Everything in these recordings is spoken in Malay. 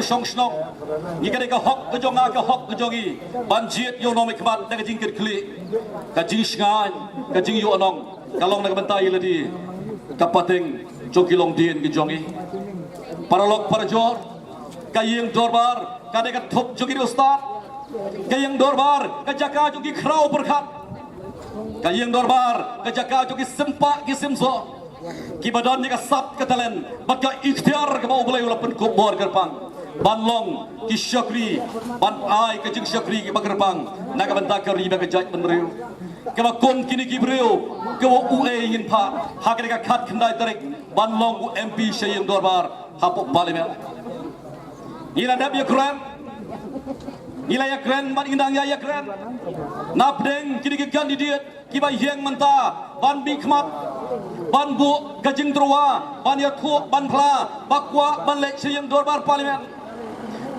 long song snong ni ka hok ke jonga ke hok ke jongi banjit yo no me kbat da jing kit kli ka jing sngan ka jing yo nong kalong na bentai ladi kapateng jogilong dien ke jongi paralok parajor kayeng dorbar ka de ka thop jogi ustad kayeng dorbar ka jaka jogi khrau berkat kayeng dorbar ka jaka jogi sempa ki simso ki badan ni ka sap ka talen baka ikhtiar ka mau boleh ulapan kubor kerpang banlong ki syakri ban ai ka jing syakri ki bakerpang naga bentakar riba ka jaj benriu ka kon kini ki breu ka ue ingin pha hakre ka khat khandai tarik banlong MP Syayeng Dorbar hapok parlimen ila dab ya kran ila ya kran ban indang ya kran napdeng kini ki kandidat ki ba yeng menta ban bikmat ban bu gajing terwa ban ya thu ban phla bakwa ban lek Syayeng Dorbar parlimen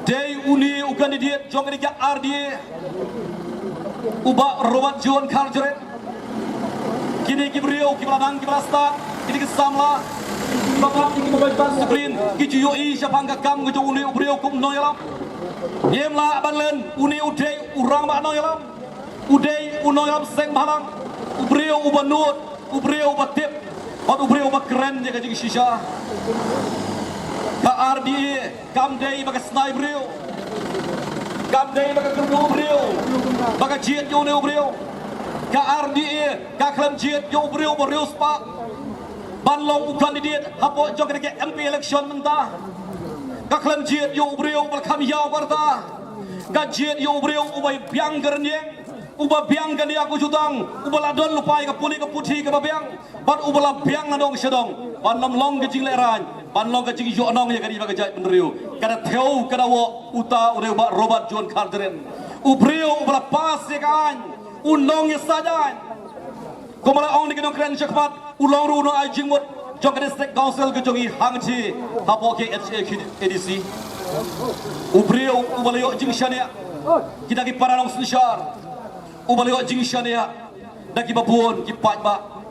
day uni u kandidat jong ni ka RDA uba robat jon karjret kini ki brio ki balang ki balasta kini ki samla bapak ki mobile screen ki jui syapangga kam ki uni u brio kum noyalam yemla banlen uni udai urang ba noyalam udai unoyalam seng balang u brio u banut u brio u batip u brio u keren je ka shisha ka RDA kam day baga snai brio kam day baga kerdu brio baga jiet yo ne brio ka RDA ka klan jiet yo brio brio spa banlong u kandidat hapo jog ke MP election menta ka klan jiet yo brio bal kham yaw barta ka jiet yo brio u bai biang gernyeng uba biang kan dia aku jutang ubala don lupai ka puni ka puthi ka babiang ban ubala biang nadong sedong ban lam long ke jing leran ban long ke jing jo nong ya kadi ba jai benriu kada theu kada wo uta ure ba robat jon khardren ubrio ubala pas ya kan unong ya sajan komala ong ni kedong kren chakpat ulong ru no ai jingmut jong ka district council ke jongi hangchi hapo ke EDC ubrio ubala yo jing shania kita ki paranong sinshar ubaliwa jingshan ya daki babun ki pajba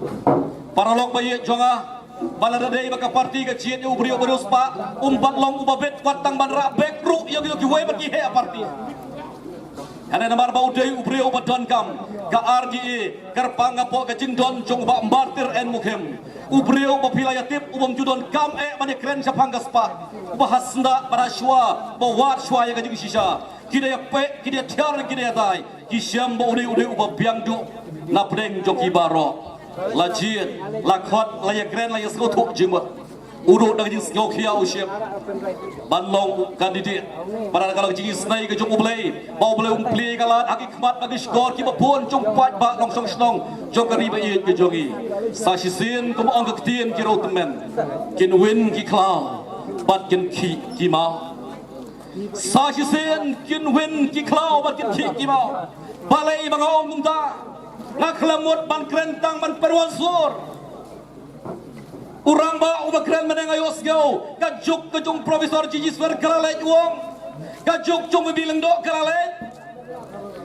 paralok baye jonga balada dei baka parti ka jiet yo brio berus pa umbat long ubabet watang banra bekru yo ki we baki he parti ana namar ba udai ubrio badan kam ka RDA kerpang apo ka jingdon jong ba mbartir en mukhem ubrio ba pilayatip ubam judon kam mane kren sapang gaspa bahasna barashwa bawat shwa ya ka jing shisha kidaya pe kidaya tiar kidaya dai kisyam ba uri uba biang du na preng joki baro la jiet la khot la ya kren la ya sko thuk jingwa uru dang jing sko khia usyem banlong kandidat para kalau jing snai ke jong ublei ba ublei umpli kala aki khmat bagi skor ki ba pon jong pat ba long song snong jong kari ba yet ke jogi sa shisin kum ong ke tien ki rotemen kin win ki klau bat kin ki ma sa shisen kin win ki klau bat kin ki ma balai bangong mungta ngaklamut ban krentang ban perwansur urang ba ubakren menengayos gau kajuk kejung profesor Jijiswer kalalej uang kajuk jung bibilang dok kalalej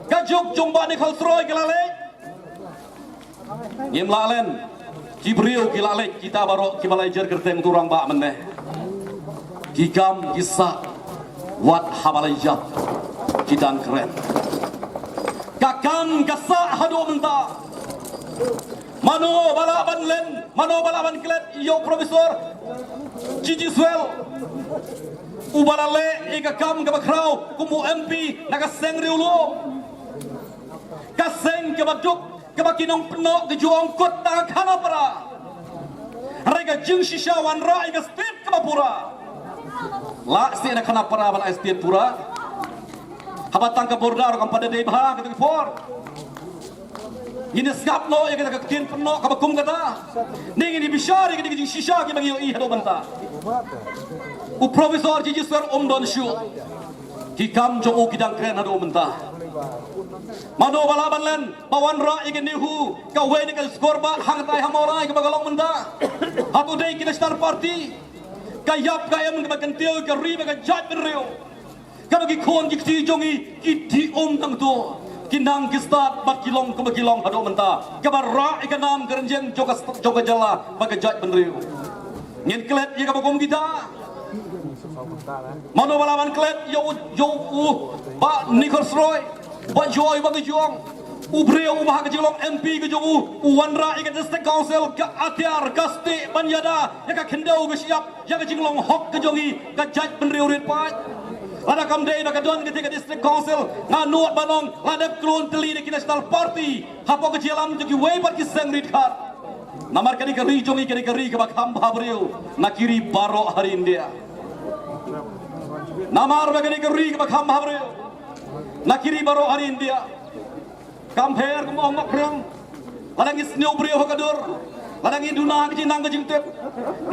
kajuk jung ba ni khalsroy kalalej yem lalen kibriu kilalej kita baro kibalajer kerteng turang ba meneh kikam kisah wat habalajat kidang keren kakam gasa hadu menta mano balaban len mano balaban klet yo profesor Jijiswel ubalale ikakam kabakrau kumu MP nakaseng riulo kaseng kabaduk kabakinong peno kejuang kot tangan kanapara rega jing shishawan ra ika stit kabapura la si na kanapara ban stit pura habatang ka bordar kam pada dei bah ketuk for ini skap no ya kita kekin peno ka bakum kata ning ini bishari kita jing shisha ki bagi i hado banta u profesor Jijiswer don shu ki kam jo u kidang kren hado banta mano balaban len bawan ra igen nihu ka we ni ka skor ba hang tai hamorai ka bagalong banta hatu dei kita star party ka yap ka em ka kentiu ka ri ka jat bereu kabagi kon gikti jongi kiti tang to kinang kistat bat kilong ke kilong hado menta kabara ikanam kerenjeng joka jala baga jat benriu ngin klet ya kabagom kita Mano balaman klet yo ba Nicholas Roy ba joy ba gejong ubreo ubah kejolong MP kejong wanra ikan district council ke atiar kasti banyada ya ka kendau ke siap ya ka jinglong hok kejongi ka jaj penriurit pat lada kamdei na kadon ketika district council nganuat banong lada klon teli de national party hapo kejelam jogi way pat kiseng rit khat namar kani kari jongi kani kari ke bakham babreu nakiri baro hari India namar bagani kari ke bakham babreu nakiri baro hari India kamper kum ongok rang ladang isneu breu hakadur ladang iduna ke jinang ke jingtep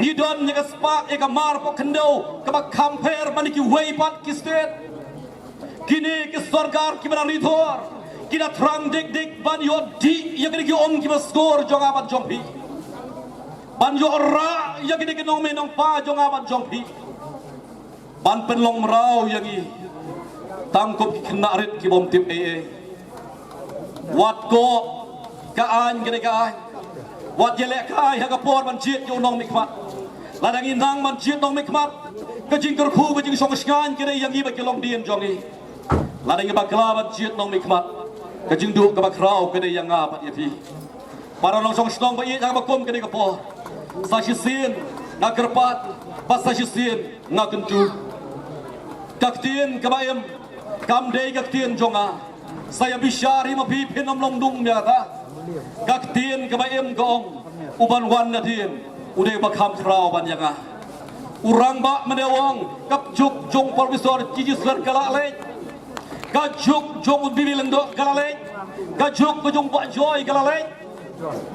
idon nya spa e kamar po kendau ke kamper maniki way pat ki state kini ke sarkar ki bana ridhor kina thrang dik dik ban yo di ya kini ki om ki skor jong abat jompi ban yo ra ya kini ki nong menong pa jong abat jompi ban penlong merau yang i tangkop ki kena rit ki bom tip wat ko kaan kini kaan wat jelek kai ha kapor ban jit yo nong mikmat ladang indang man jit nong mikmat ke jing kerku ke jing song skan kini yang i ba ki long dien jong i ladang i ba kla ban jit nong mikmat ke jing du ke ba krau kini yang ngapat ya pi para long song snong ba i ha ba kom kini kapor sa shisin ngakerpat pas sa shisin ngakentu kaktien kabayem kamdei kaktien jonga saya bisyari mapi penom longdung nyata kaktien kabayem gong uban wan nadien udah bakham krau ban yanga urang ba menewang kapjuk jong profesor kijisler galalek kajuk jong bibilendo galalek kajuk jong pak joy galalek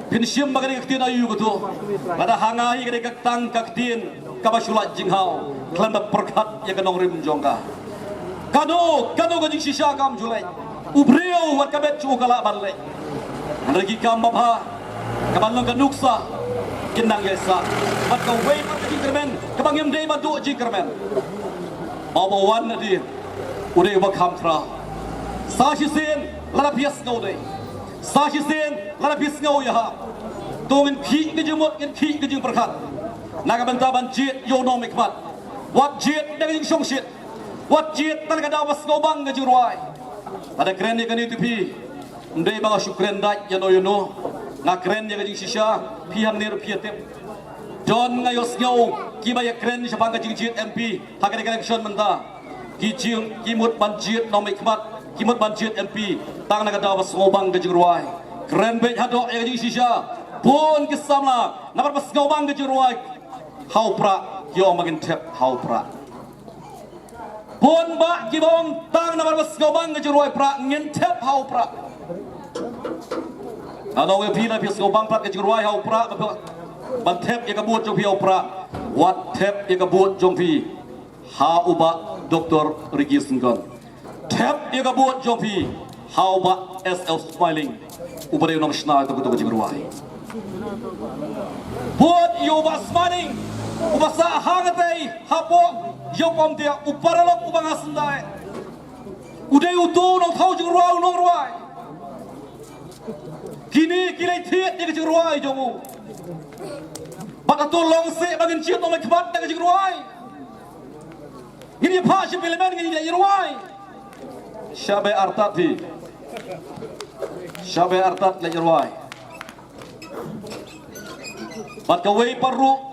pinsim bagani kaktien ayu betul pada hangai kade kaktang kaktien kabasulat jinghau kelanda perkat ya kanong rim jongka kano gajing sisa kam julai ubreo wat kabet chu kala banle regi kam babha kabalong kanuksa kinang yesa bat ka way pat jingkermen kabangem dei batu jingkermen babawan nadi ude bakham tra sashisen lala pias ngau dei sashisen lala pias ngau ya ha tongin khi kejumot ngin khi kejing perkat naga bentaban jit yo no mikmat wat jit dengan song shit wat jit tan kada was gobang ke jurwai pada keren ni kan itu pi ndai bang syukren dai ya no yono na keren ya ke sisa pihan ner piatep don ngayos ngau ki ba ya keren ni sabang ke jit MP hakane connection menta ki jing ki mut ban jit no mikmat ki mut ban jit MP tang na kada was gobang ke jurwai keren be hadok ya ke sisa pun kisamla na pas gobang ke jurwai hau pra yo magin tep hau pra pon ba gibong tang na barbas gobang ke juroi pra ngin tep hau pra ano we pina pis gobang pra ke juroi hau pra ban tep ya kabut jong pi hau pra wat tep ya kabut jong pi ha uba Dr. Rigi Singgon tep ya kabut jong pi ha uba SL Smiling ubare nong shna to ke juroi buat yo ba Smiling ubasa hangatei hapo yokom dia uparalok ubang asendai udai utu nong thau jing ruai nong ruai kini kilai thiet dia jing ruai jomu bat atu long se bagin chiat nong khmat dia jing ruai ini pha shi pilemen ini dia ruai shabe artat thi shabe artat le ruai bat kawai paru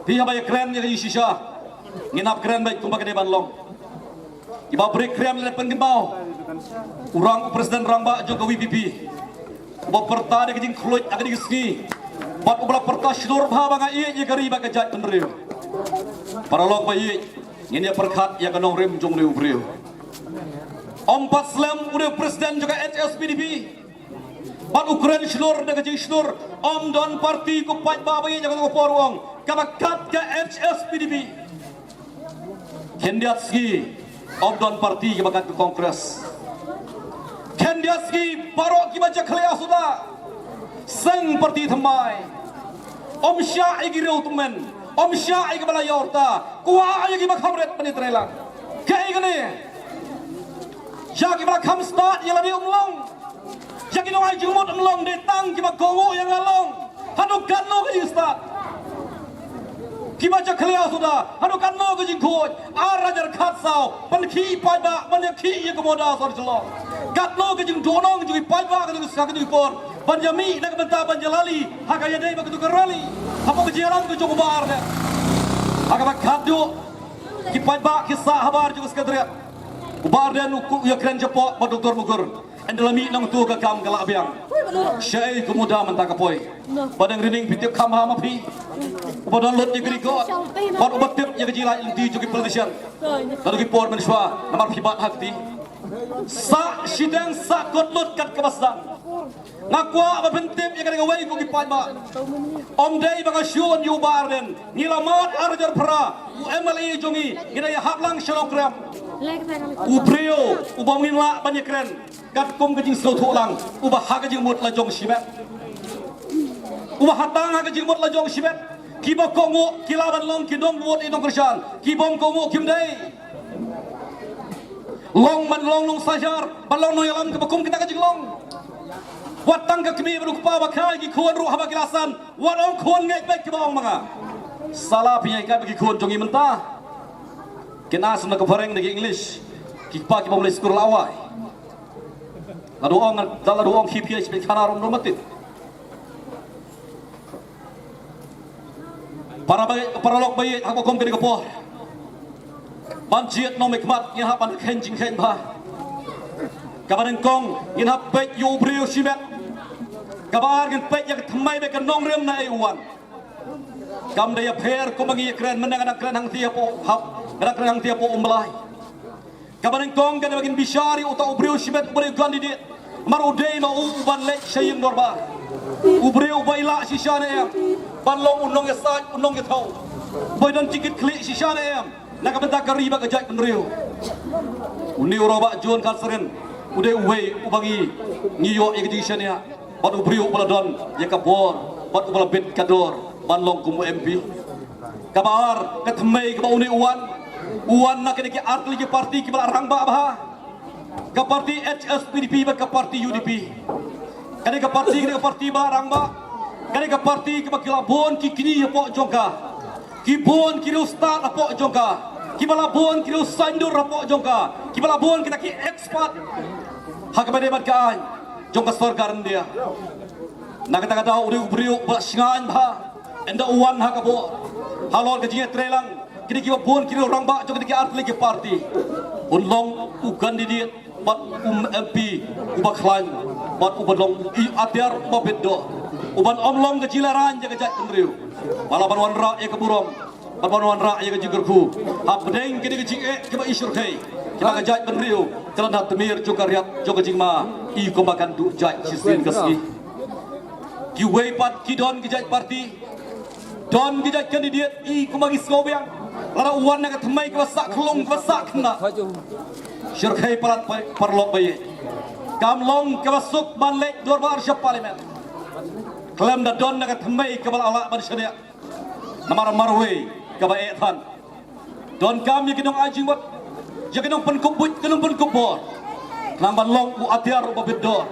pihak banyak keren yang sisa nginap keren baik kumpak di Banlong iba break keren lihat penggembau urang presiden ramba Jokowi pipi uba perta de kejing kluit agak di sini bat ubla perta syur bha banga iye ye kari ba kejat penriu para lok ba iye ngin ya perkat ya kanong rim jong riu briu ompat slam udah presiden juga HSPDP bat Ukraine syur de kejing syur om don parti kupat ba ba iye jangan porong kabakat ke HSPDP Kendiatski Obdon Parti kabakat ke Kongres Kendiatski Parok kibaca kelea sudah Seng Parti Thamai Om Syah igi reu tumen Om Syah igi balai orta Kuah igi bakhamret penitrelang Kaya gini Jaki bakham start yang lari umlong Jaki nong aji umut umlong Detang kibak kongo yang ngalong Haduk gano kaji start Kibaca clear sudah. Hanu kan no ke jingkoi. Arajar kat sao. Panki pada banyak ye kemoda sor celong. Kat no ke jing donong juga pada ke juga por. Banjami nak benta banjalali. Hakaya dai begitu kerali. Apa kejaran ke jong bar dah. Hakaba kadu. Kipada kisah habar juga sekadar. Ubar dan uku ya keren jepok pada doktor mukur. Endalami nang tu ke kam kalak biang. Syai kemuda mentaka poi. Padang rining pitip kam ha mapi. Padang lot ye geriko. Pad ubat tip ye kejila inti juga politician. Lalu kipor menswa namar hibat hakti. Sa sidang sa kot lot kat kebasang. Ngakwa apa bentip ye kadang awai ko kipat ba. Om dai bang asyun yu barden. Nilamat arjar pra. MLA jongi gidaya haklang shalokram. Ubrio ubangin la banyak keren. Kat kum kejing slotu lang. Ubah ha kejing mut la jong sibet. Ubah hatang ha kejing mut la jong sibet. Kiba kongo kilaban long kidong mut idong kersan. Kibom kongo kim day. Long man long long sajar. Balong no yalam kebakum kita kejing long. Watang ke kemi berupa bakai ki kuan ruh haba kilasan. Warong kuan ngek baik kibong mga. Salah punya ikat bagi kuan jongi mentah. Kena asam nak kefareng dengan English. Kipa kita boleh sekolah awal. Lalu orang dalam orang KPI seperti kanar orang romatit. Para lok bayi aku kom kini kapor. Banjir nomik mat yang hapan kenjing ken bah. Kabaran kong yang hap baik yu brio sibet. Kabar yang baik yang temai baik nong rem na ewan. Kam daya per ko mangi keren menang keren hang tiap hap. Kada kerang tiap umlai. Kabaran kong kada bagin bishari uta ubreu sibet ubreu kandidat. Marudei ma uban lek syayim norba. Ubreu baila sisane em. Banlong unong ya saj unong ya thau. Boy dan cikit klik sisane em. Nak benta kari ba kajak penreu. Uni roba jon kalseren. Ude uwe ubangi ngiyo igdisane ya. Bat ubreu baladon ya kabor. Bat ubala bet kador. Banlong kumu MP. Kabar ketemai ke uni uan nak kena ke arti ke parti ke arang ba bah. Ke parti HSPDP ba ke parti UDP. Kena ke parti ba arang ba. Kena ke parti ke bakilabon ki kini apa jongka. Ki bon ki ustad apa jongka. Ki balabon ki sandur apa jongka. Ki balabon kita ki expert. Hak bade bat kan jongka sorgaran dia. Nak kata kata uriu ba singan ba. Enda uan hak abo. Halor kejinya trelang. Kini kiwa bon kini orang bak jok kini arti lagi parti. Unlong ugan di bat MP ubak klan bat ubadong I atiar babedo. Uban omlong kejilaran jaga jat kendriu. Balaban wanra ya keburong. Balaban wanra ya kejigerku. Habdeng kini kejik kiba isyur kai. Kiba kejat kendriu. Jalan hat temir jok riak jok kejingma. I kombakan du jat sisin keski. Kiwei pat kidon kejat parti. Don kejat kandidat I kumbagi skobiang. Lara uan nak temai kewasak kelong kewasak kena. Syurkai parat perlok bayi. Kamlong kewasuk banlek dorbar syap parlimen. Klaim dah don nak temai kebal alak manusia. Namar marway kebaik tan. Don kam yang kenong ajing buat. Yang kenong penkubut kenong penkubor. Kelam banlong u atiar u babedor.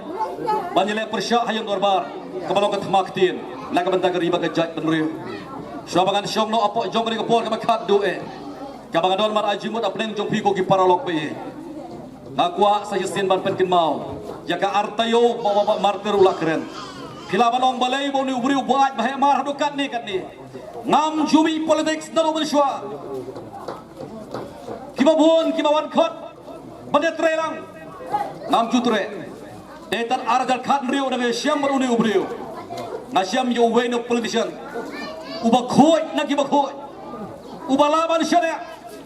Banyak persyak hayang dorbar. Kebalong ketemaktin. Nak bentak riba kejat penriu. Sabangan syong no apok jong kini kepol kama kat doe. Kabangan don mar ajimut apneng jong piko ki paralok bayi. Nakwa saya sin ban penkin mau. Jaka artayo bawa martir ulak keren. Kilaban ong balai bau ni ubri ubat bahaya mar hadu kat ni. Ngam jumi politics dalam bersua. Kiba buon kiba wan kot. Bandet relang. Ngam jutre. Detan argal kat riu dengan syam beruni ubriu. Ngasyam yo way no politician. Ubah khoi nak ubah khoi. Ubah laban syariah.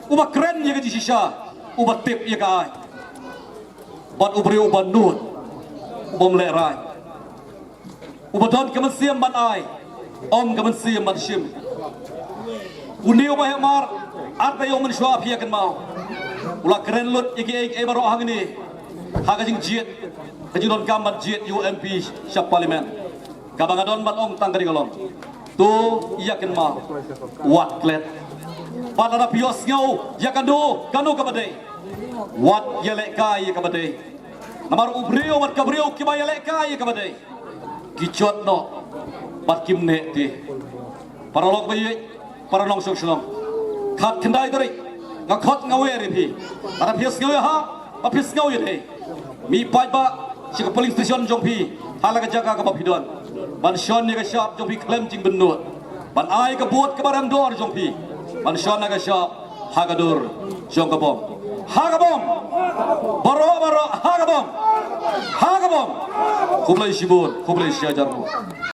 Ubah keren ya ke sisa. Ubah tip ya ke ai. Bat ubri ubah nut. Ubah melerai. Ubah don kemensiam ban ai. Om kemensiam ban syim. Uni ubah hemar. Arta yang mensyua pia kan mau. Ulah keren lut ya ke baro hang ini. Hagajing jiet. Kejudon kambat jiet UMP syap parlimen. Kabangadon ban ong tangkari galong. Tu yakin ma wat klet pada na pios ngau yakan do kanu kabade wat yelek kai kabade namar ubrio wat kabrio kiba yelek kai kabade kicot no bat kimne ti paralok bayi para nong song song khat kendai dori ngak khot ngawe ri phi para phis ngawe ha pa phis ngawe dei mi pai ba si ka police station jong phi hala ka jaga ka ba phidon ban shon ni ka shop jong phi claim jing ben nuat ban ai ka buat ka baram dor jong phi ban shon na ka shop hagadur jong ka bom hagabom baro hagabom khublai shibun khublai shiajar